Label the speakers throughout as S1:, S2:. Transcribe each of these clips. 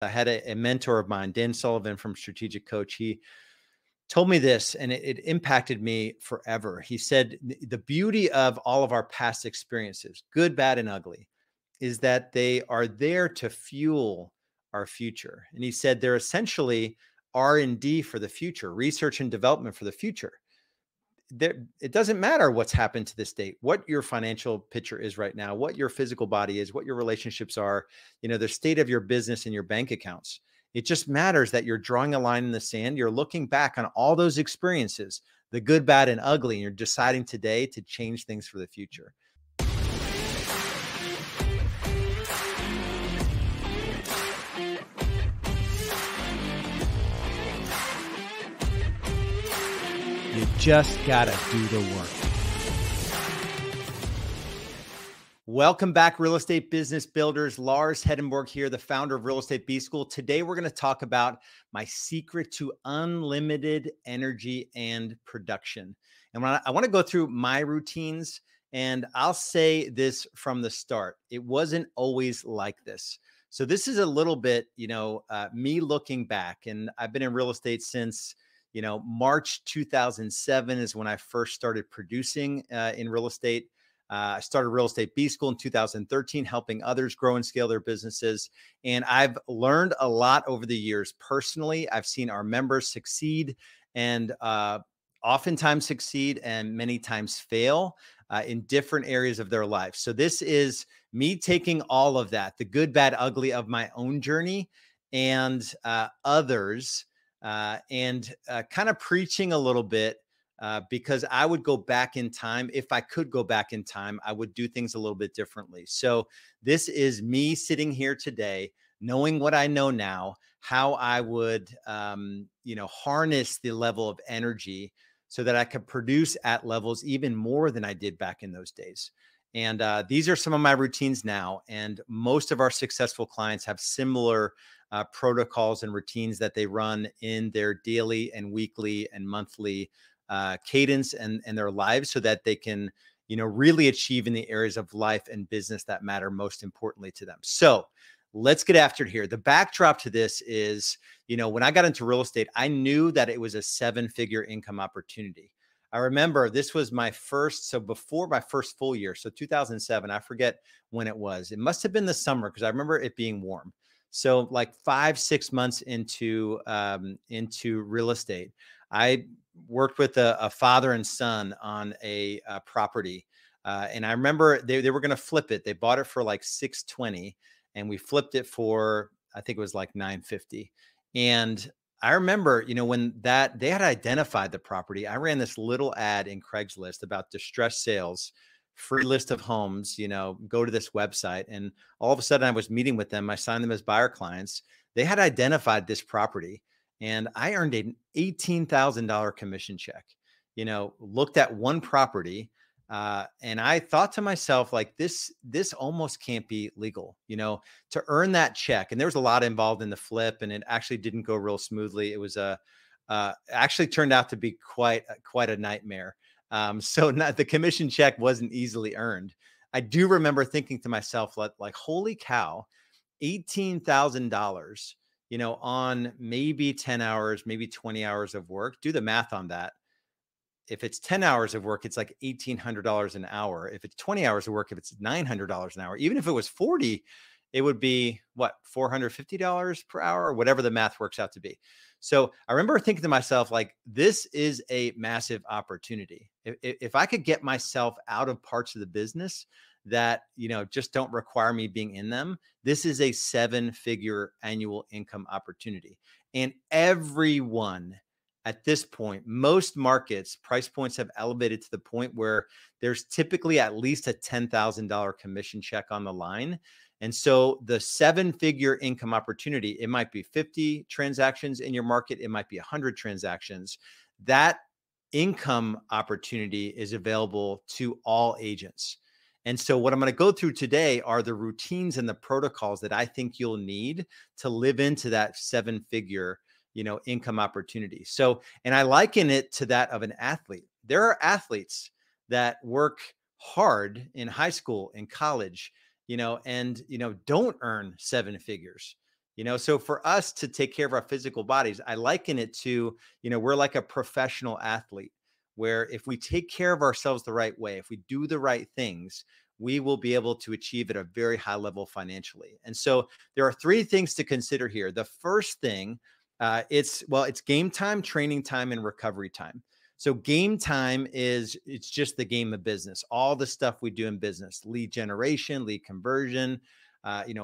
S1: I had a mentor of mine, Dan Sullivan from Strategic Coach. He told me this, and it impacted me forever. He said, the beauty of all of our past experiences, good, bad, and ugly, is that they are there to fuel our future. And he said they're essentially R&D for the future, research and development for the future. It doesn't matter what's happened to this date, what your financial picture is right now, what your physical body is, what your relationships are, the state of your business and your bank accounts. It just matters that you're drawing a line in the sand. You're looking back on all those experiences, the good, bad, and ugly, and you're deciding today to change things for the future. You just gotta do the work. Welcome back, real estate business builders. Lars Hedenborg here, the founder of Real Estate B School. Today, we're going to talk about my secret to unlimited energy and production. And I want to go through my routines, and I'll say this from the start. It wasn't always like this. So this is a little bit, me looking back, and I've been in real estate since March 2007 is when I first started producing in real estate. I started Real Estate B School in 2013, helping others grow and scale their businesses. And I've learned a lot over the years. Personally, I've seen our members succeed and oftentimes succeed and many times fail in different areas of their life. So this is me taking all of that, the good, bad, ugly of my own journey and others, and kind of preaching a little bit because I would go back in time. If I could go back in time, I would do things a little bit differently. So this is me sitting here today, knowing what I know now, how I would, harness the level of energy so that I could produce at levels even more than I did back in those days. And these are some of my routines now. And most of our successful clients have similar protocols and routines that they run in their daily and weekly and monthly cadence and their lives so that they can, really achieve in the areas of life and business that matter most importantly to them. So let's get after it here. The backdrop to this is, when I got into real estate, I knew that it was a 7-figure income opportunity. I remember this was my first, so before my first full year, so 2007, I forget when it was. It must have been the summer because I remember it being warm. So like 5-6 months into real estate, I worked with a father and son on a property. And I remember they were going to flip it. They bought it for like 620 and we flipped it for, I think it was like 950. And I remember, when they had identified the property, I ran this little ad in Craigslist about distressed sales, free list of homes, go to this website. And all of a sudden I was meeting with them. I signed them as buyer clients. They had identified this property and I earned an $18,000 commission check, looked at one property. And I thought to myself, like, this almost can't be legal, to earn that check. And there was a lot involved in the flip and it actually didn't go real smoothly. It was actually turned out to be quite a nightmare. So the commission check wasn't easily earned. I do remember thinking to myself, like, holy cow, $18,000, on maybe 10 hours, maybe 20 hours of work. Do the math on that. If it's 10 hours of work, it's like $1,800 an hour. If it's 20 hours of work, if it's $900 an hour, even if it was 40, it would be what, $450 per hour or whatever the math works out to be. So I remember thinking to myself, like, this is a massive opportunity. If I could get myself out of parts of the business that, just don't require me being in them, this is a 7-figure annual income opportunity. And everyone at this point, most markets, price points have elevated to the point where there's typically at least a $10,000 commission check on the line. And so the 7-figure income opportunity, it might be 50 transactions in your market. It might be 100 transactions. That income opportunity is available to all agents. And so what I'm going to go through today are the routines and the protocols that I think you'll need to live into that 7-figure income opportunity. So, and I liken it to that of an athlete. There are athletes that work hard in high school, in college, and don't earn 7 figures. So for us to take care of our physical bodies, I liken it to, we're like a professional athlete where if we take care of ourselves the right way, if we do the right things, we will be able to achieve at a very high level financially. And so there are three things to consider here. The first thing, it's game time, training time, and recovery time. So game time it's just the game of business, all the stuff we do in business, lead generation, lead conversion,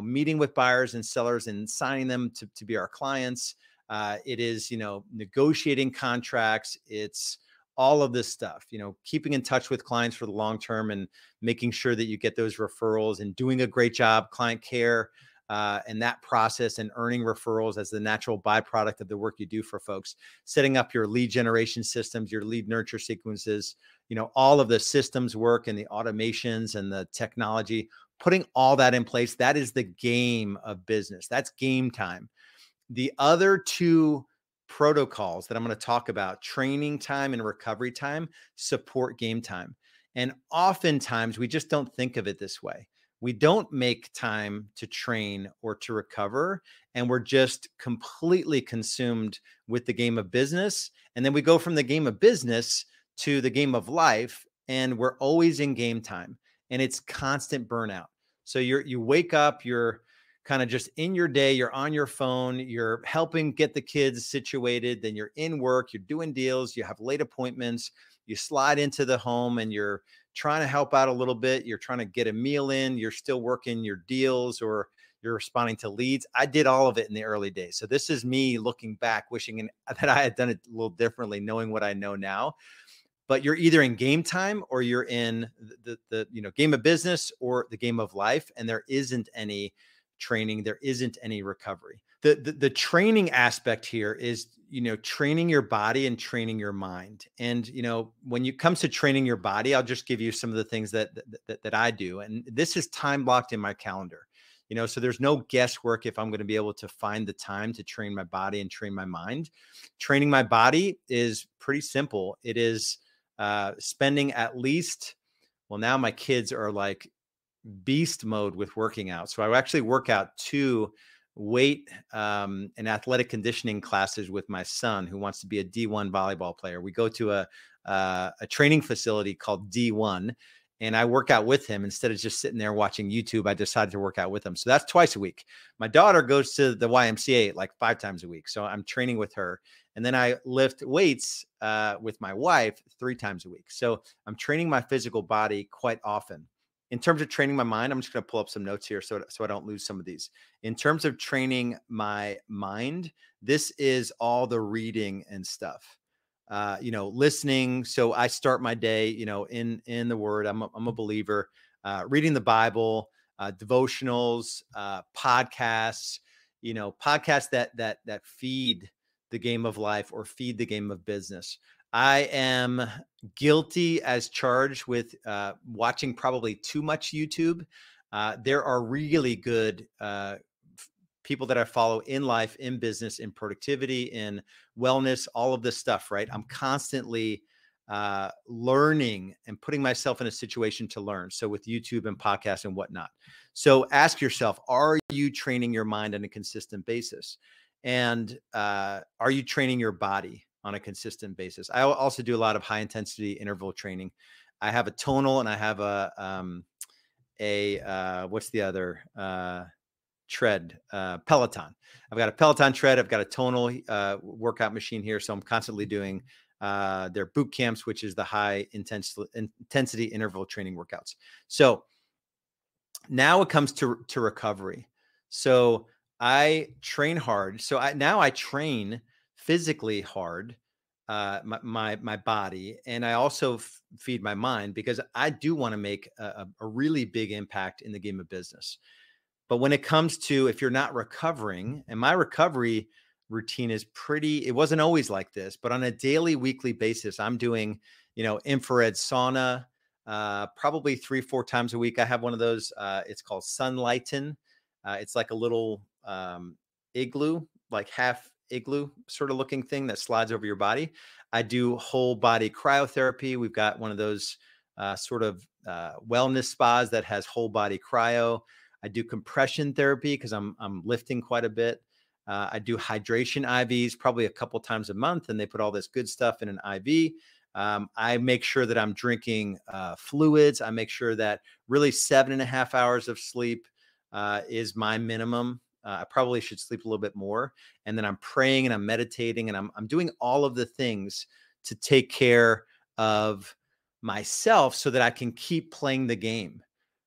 S1: meeting with buyers and sellers and signing them to be our clients. It is, negotiating contracts. It's all of this stuff, keeping in touch with clients for the long term and making sure that you get those referrals and doing a great job, client care, and that process and earning referrals as the natural byproduct of the work you do for folks, setting up your lead generation systems, your lead nurture sequences, all of the systems work and the automations and the technology, putting all that in place. That is the game of business. That's game time. The other two protocols that I'm going to talk about, training time and recovery time, support game time. And oftentimes we just don't think of it this way. We don't make time to train or to recover, and we're just completely consumed with the game of business. And then we go from the game of business to the game of life, and we're always in game time, and it's constant burnout. So you wake up, you're kind of just in your day, you're on your phone, you're helping get the kids situated, then you're in work, you're doing deals, you have late appointments, you slide into the home and you're trying to help out a little bit, you're trying to get a meal in, you're still working your deals or you're responding to leads. I did all of it in the early days. So this is me looking back, wishing that I had done it a little differently, knowing what I know now. But you're either in game time or you're in the game of business or the game of life, and there isn't any training, there isn't any recovery. The training aspect here is, training your body and training your mind. And, when it comes to training your body, I'll just give you some of the things that I do. And this is time blocked in my calendar, so there's no guesswork if I'm going to be able to find the time to train my body and train my mind. Training my body is pretty simple. It is spending at least, well, now my kids are like beast mode with working out. So I actually work out 2 weight and athletic conditioning classes with my son, who wants to be a D1 volleyball player. We go to a training facility called D1, and I work out with him. Instead of just sitting there watching YouTube, I decided to work out with him. So that's twice a week. My daughter goes to the YMCA like 5 times a week. So I'm training with her. And then I lift weights with my wife 3 times a week. So I'm training my physical body quite often. In terms of training my mind, I'm just going to pull up some notes here so I don't lose some of these. In terms of training my mind, this is all the reading and stuff, listening. So I start my day, in the Word. I'm a believer. Reading the Bible, devotionals, podcasts, podcasts that feed the game of life or feed the game of business. I am guilty as charged with watching probably too much YouTube. There are really good people that I follow in life, in business, in productivity, in wellness, all of this stuff, right? I'm constantly learning and putting myself in a situation to learn. So with YouTube and podcasts and whatnot. So ask yourself, are you training your mind on a consistent basis? And are you training your body on a consistent basis? I also do a lot of high intensity interval training. I have a tonal and I have what's the other tread, Peloton. I've got a Peloton tread. I've got a tonal workout machine here. So I'm constantly doing their boot camps, which is the high intensity interval training workouts. So now it comes to recovery. So I train hard. So I train physically hard, my body, and I also feed my mind, because I do want to make a really big impact in the game of business. But when it comes to, if you're not recovering, and my recovery routine is it wasn't always like this, but on a daily, weekly basis, I'm doing, infrared sauna, probably 3-4 times a week. I have one of those. It's called Sunlighten. It's like a little igloo, like half igloo sort of looking thing that slides over your body. I do whole body cryotherapy. We've got one of those sort of wellness spas that has whole body cryo. I do compression therapy because I'm lifting quite a bit. I do hydration IVs probably a couple times a month, and they put all this good stuff in an IV. I make sure that I'm drinking fluids. I make sure that really 7.5 hours of sleep is my minimum. I probably should sleep a little bit more. And then I'm praying and I'm meditating and I'm doing all of the things to take care of myself so that I can keep playing the game.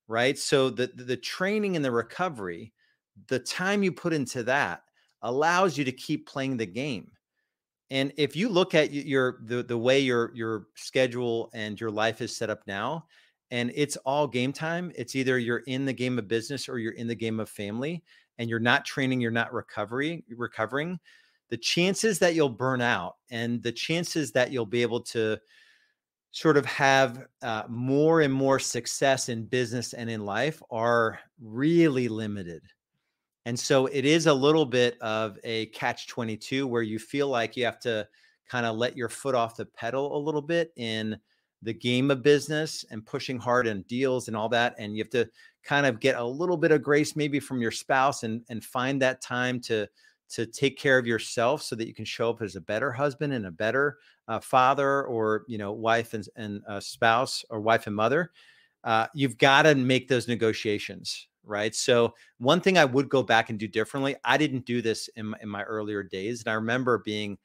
S1: Right. So the training and the recovery, the time you put into that allows you to keep playing the game. And if you look at the way your schedule and your life is set up now, and it's all game time, it's either you're in the game of business or you're in the game of family, and you're not training, you're not recovering, the chances that you'll burn out and the chances that you'll be able to sort of have more and more success in business and in life are really limited. And so it is a little bit of a catch-22 where you feel like you have to kind of let your foot off the pedal a little bit in the game of business and pushing hard on deals and all that. And you have to kind of get a little bit of grace maybe from your spouse and find that time to take care of yourself so that you can show up as a better husband and a better father, or, wife and spouse, or wife and mother. You've got to make those negotiations, right? So one thing I would go back and do differently, I didn't do this in my earlier days. And I remember being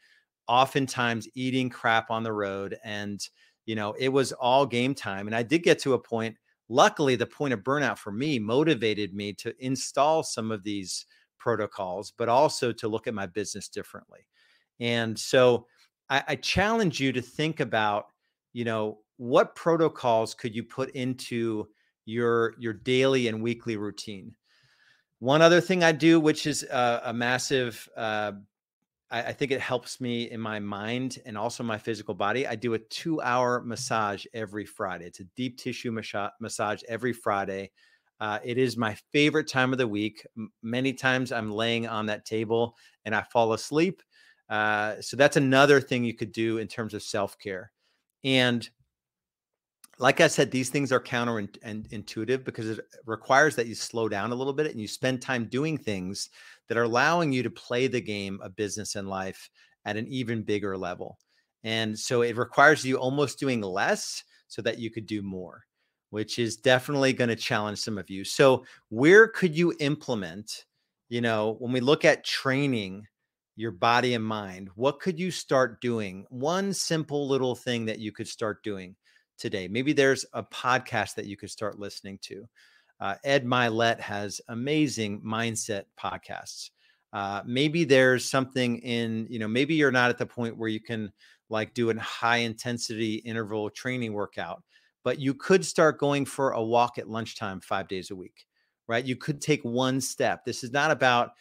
S1: oftentimes eating crap on the road, and, it was all game time. And I did get to a point, luckily, the point of burnout for me motivated me to install some of these protocols, but also to look at my business differently. And so I challenge you to think about, what protocols could you put into your daily and weekly routine? One other thing I do, which is a massive, I think it helps me in my mind and also my physical body. I do a 2-hour massage every Friday. It's a deep tissue massage every Friday. It is my favorite time of the week. Many times I'm laying on that table and I fall asleep. So that's another thing you could do in terms of self-care. And like I said, these things are counterintuitive because it requires that you slow down a little bit and you spend time doing things that are allowing you to play the game of business and life at an even bigger level. And so it requires you almost doing less so that you could do more, which is definitely going to challenge some of you. So where could you implement, when we look at training your body and mind, what could you start doing? One simple little thing that you could start doing today. Maybe there's a podcast that you could start listening to. Ed Mylett has amazing mindset podcasts. Maybe there's something in, maybe you're not at the point where you can like do a high intensity interval training workout, but you could start going for a walk at lunchtime 5 days a week, right? You could take one step. This is not about,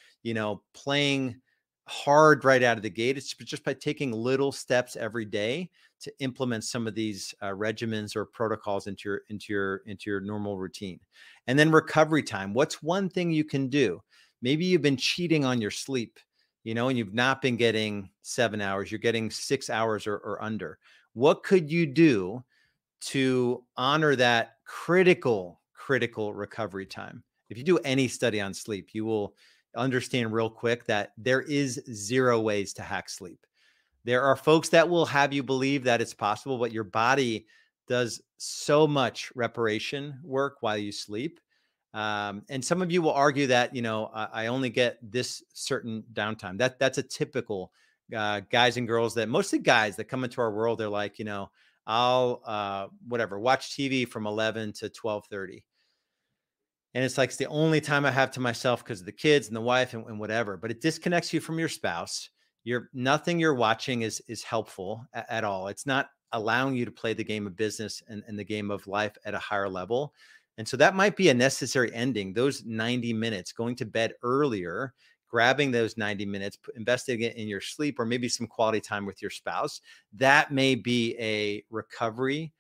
S1: playing hard right out of the gate. It's just by taking little steps every day to implement some of these regimens or protocols into your normal routine. And then recovery time. What's one thing you can do? Maybe you've been cheating on your sleep, and you've not been getting 7 hours. You're getting 6 hours or under. What could you do to honor that critical recovery time? If you do any study on sleep, you will understand real quick that there is 0 ways to hack sleep. There are folks that will have you believe that it's possible, but your body does so much reparation work while you sleep. And some of you will argue that, I only get this certain downtime. That's a typical guys and girls, that mostly guys that come into our world. They're like, I'll watch TV from 11 to 12:30. And it's like, it's the only time I have to myself because of the kids and the wife and whatever, but it disconnects you from your spouse. Nothing you're watching is helpful at all. It's not allowing you to play the game of business and the game of life at a higher level. And so that might be a necessary ending. Those 90 minutes, going to bed earlier, grabbing those 90 minutes, investing it in your sleep, or maybe some quality time with your spouse. That may be a recovery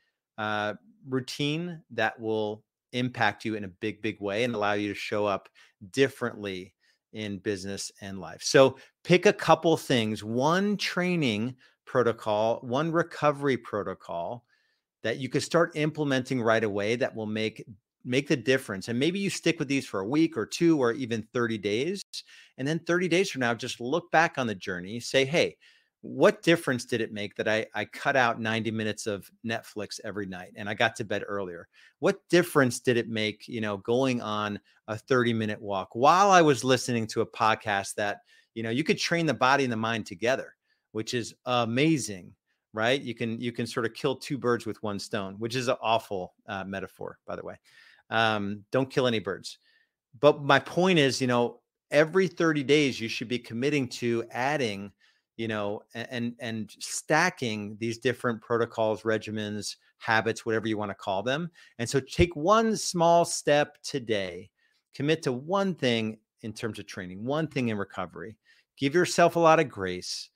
S1: routine that will impact you in a big way and allow you to show up differently in business and life. So pick a couple things, one training protocol, one recovery protocol that you could start implementing right away that will make make the difference. And maybe you stick with these for a week or two, or even 30 days. And then 30 days from now, just look back on the journey, say, hey, what difference did it make that I cut out 90 minutes of Netflix every night and I got to bed earlier? What difference did it make, going on a 30-minute walk while I was listening to a podcast that, you could train the body and the mind together, which is amazing, right? You can sort of kill two birds with one stone, which is an awful metaphor, by the way. Don't kill any birds. But my point is, every 30 days, you should be committing to adding, and stacking these different protocols, regimens, habits, whatever you want to call them. And so take one small step today, commit to one thing in terms of training, one thing in recovery, give yourself a lot of grace.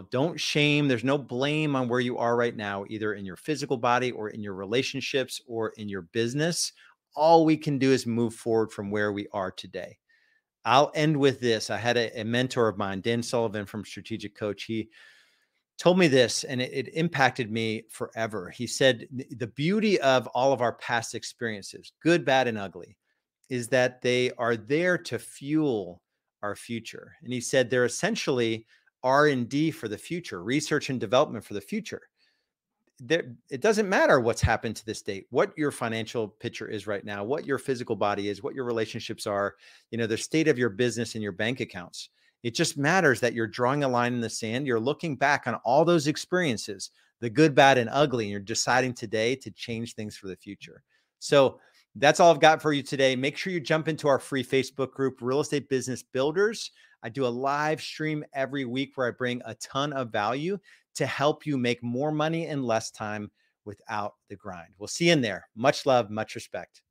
S1: Don't shame. There's no blame on where you are right now, either in your physical body or in your relationships or in your business. All we can do is move forward from where we are today. I'll end with this. I had a mentor of mine, Dan Sullivan from Strategic Coach. He told me this, and it impacted me forever. He said, the beauty of all of our past experiences, good, bad, and ugly, is that they are there to fuel our future. And he said they're essentially R&D for the future, research and development for the future. It doesn't matter what's happened to this date, what your financial picture is right now, what your physical body is, what your relationships are, the state of your business and your bank accounts. It just matters that you're drawing a line in the sand. You're looking back on all those experiences, the good, bad, and ugly, and you're deciding today to change things for the future. So that's all I've got for you today. Make sure you jump into our free Facebook group, Real Estate Business Builders. I do a live stream every week where I bring a ton of value to help you make more money in less time without the grind. We'll see you in there. Much love, much respect.